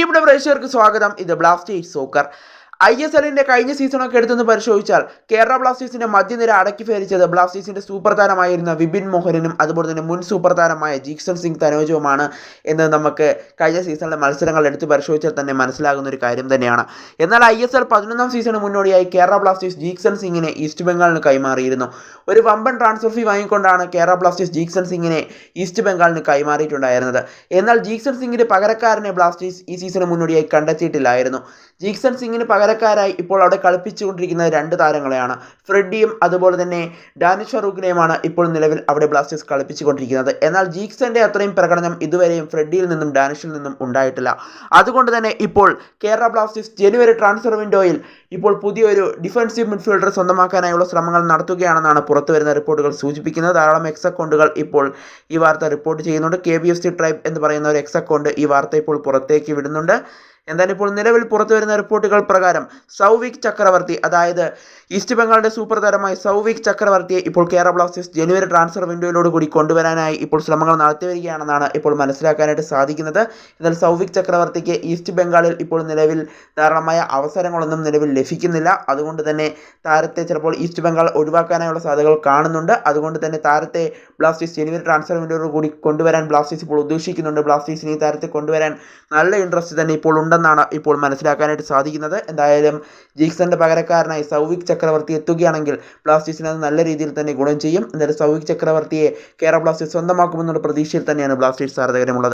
പ്രിയപ്പെട്ട പ്രേക്ഷകർക്ക് സ്വാഗതം. ഇത് ബ്ലാസ്റ്റേഴ്സ് സോക്കർ. ISLന്റെ കഴിഞ്ഞ സീസണൊക്കെ എടുത്തൊന്ന് പരിശോധിച്ചാൽ കേരള ബ്ലാസ്റ്റേഴ്സിന്റെ മധ്യനിര അടക്കി ഫേരിച്ചത് ബ്ലാസ്റ്റേഴ്സിന്റെ സൂപ്പർ താരമായിരുന്ന വിപിൻ മോഹനനും അതുപോലെ തന്നെ മുൻ സൂപ്പർ താരമായ ജീക്സൺ സിംഗ് തനോജുമാണ് എന്ന് നമുക്ക് കഴിഞ്ഞ സീസണിലെ മത്സരങ്ങൾ എടുത്ത് പരിശോധിച്ചാൽ തന്നെ മനസ്സിലാകുന്ന ഒരു കാര്യം തന്നെയാണ്. എന്നാൽ ISL 11ാം സീസണ് മുന്നോടിയായി കേരള ബ്ലാസ്റ്റേഴ്സ് ജീക്സൺ സിംഗിനെ ഈസ്റ്റ് ബംഗാളിന് കൈമാറിയിരുന്നു. ഒരു വമ്പൻ ട്രാൻസ്ഫർ ഫീ വാങ്ങിക്കൊണ്ടാണ് കേരള ബ്ലാസ്റ്റേഴ്സ് ജീക്സൺ സിംഗിനെ ഈസ്റ്റ് ബംഗാളിന് കൈമാറിയിട്ടുണ്ടായിരുന്നത്. എന്നാൽ ജീക്സൺ സിംഗിന്റെ പകരക്കാരനെ ബ്ലാസ്റ്റേഴ്സ് ഈ സീസണ് മുന്നോടിയായി കണ്ടെത്തിയിട്ടില്ലായിരുന്നു. ജീക്സൺ സിംഗിന് പകരക്കാരായി ഇപ്പോൾ അവിടെ കളിപ്പിച്ചുകൊണ്ടിരിക്കുന്നത് രണ്ട് താരങ്ങളെയാണ്. ഫ്രെഡിയും അതുപോലെ തന്നെ ഡാനിഷ് ഫറൂഖിനെയുമാണ് ഇപ്പോൾ നിലവിൽ അവിടെ ബ്ലാസ്റ്റേഴ്സ് കളിപ്പിച്ചുകൊണ്ടിരിക്കുന്നത്. എന്നാൽ ജീക്സന്റെ അത്രയും പ്രകടനം ഇതുവരെയും ഫ്രെഡിയിൽ നിന്നും ഡാനിഷിൽ നിന്നും ഉണ്ടായിട്ടില്ല. അതുകൊണ്ട് തന്നെ ഇപ്പോൾ കേരള ബ്ലാസ്റ്റേഴ്സ് ജനുവരി ട്രാൻസ്ഫർ വിൻഡോയിൽ ഇപ്പോൾ പുതിയൊരു ഡിഫൻസീവ് മിഡ്ഫീൽഡർ സ്വന്തമാക്കാനായുള്ള ശ്രമങ്ങൾ നടത്തുകയാണെന്നാണ് പുറത്തുവരുന്ന റിപ്പോർട്ടുകൾ സൂചിപ്പിക്കുന്നത്. ധാരാളം എക്സ് അക്കൗണ്ടുകൾ ഇപ്പോൾ ഈ വാർത്ത റിപ്പോർട്ട് ചെയ്യുന്നുണ്ട്. KBFC ട്രൈബ് എന്ന് പറയുന്ന ഒരു എക്സ് അക്കൗണ്ട് ഈ വാർത്ത ഇപ്പോൾ പുറത്തേക്ക് വിടുന്നുണ്ട്. എന്തായാലും ഇപ്പോൾ നിലവിൽ പുറത്തു വരുന്ന റിപ്പോർട്ടുകൾ പ്രകാരം സൗവിക് ചക്രവർത്തി, അതായത് ഈസ്റ്റ് ബംഗാളിന്റെ സൂപ്പർ താരമായ സൗവിക് ചക്രവർത്തിയെ ഇപ്പോൾ കേരള ബ്ലാസ്റ്റേഴ്സ് ജനുവരി ട്രാൻസ്ഫർ വിൻഡോയിലോട് കൂടി കൊണ്ടുവരാനായി ഇപ്പോൾ ശ്രമങ്ങൾ നടത്തി വരികയാണെന്നാണ് ഇപ്പോൾ മനസ്സിലാക്കാനായിട്ട് സാധിക്കുന്നത്. എന്നാൽ സൗവിക് ചക്രവർത്തിക്ക് ഈസ്റ്റ് ബംഗാളിൽ ഇപ്പോൾ നിലവിൽ ധാരാളമായ അവസരങ്ങളൊന്നും നിലവിൽ ലഭിക്കുന്നില്ല. അതുകൊണ്ട് തന്നെ താരത്തെ ചിലപ്പോൾ ഈസ്റ്റ് ബംഗാൾ ഒഴിവാക്കാനായുള്ള സാധ്യതകൾ കാണുന്നുണ്ട്. അതുകൊണ്ട് തന്നെ താരത്തെ ബ്ലാസ്റ്റേഴ്സ് ജനുവരി ട്രാൻസ്ഫർ വിൻഡോയോട് കൂടി കൊണ്ടുവരാൻ ബ്ലാസ്റ്റേഴ്സ് ഇപ്പോൾ ഉദ്ദേശിക്കുന്നുണ്ട്. ബ്ലാസ്റ്റേഴ്സിന് ഈ താരത്തെ കൊണ്ടുവരാൻ നല്ല ഇൻട്രസ്റ്റ് തന്നെ ഇപ്പോൾ ഉണ്ടെന്നാണ് ഇപ്പോൾ മനസ്സിലാക്കാനായിട്ട് സാധിക്കുന്നത്. എന്തായാലും ജീക്സന്റെ പകരക്കാരനായി സൗവിക് ചക്രവർത്തി എത്തുകയാണെങ്കിൽ ബ്ലാസ്റ്റേഴ്സിന് അത് നല്ല രീതിയിൽ തന്നെ ഗുണം ചെയ്യും. എന്തായാലും സൗവിക് ചക്രവർത്തിയെ കേരള ബ്ലാസ്റ്റേഴ്സ് സ്വന്തമാക്കുമെന്നുള്ള പ്രതീക്ഷയിൽ തന്നെയാണ് ബ്ലാസ്റ്റേഴ്സ് ആരാധകരുമുള്ളത്.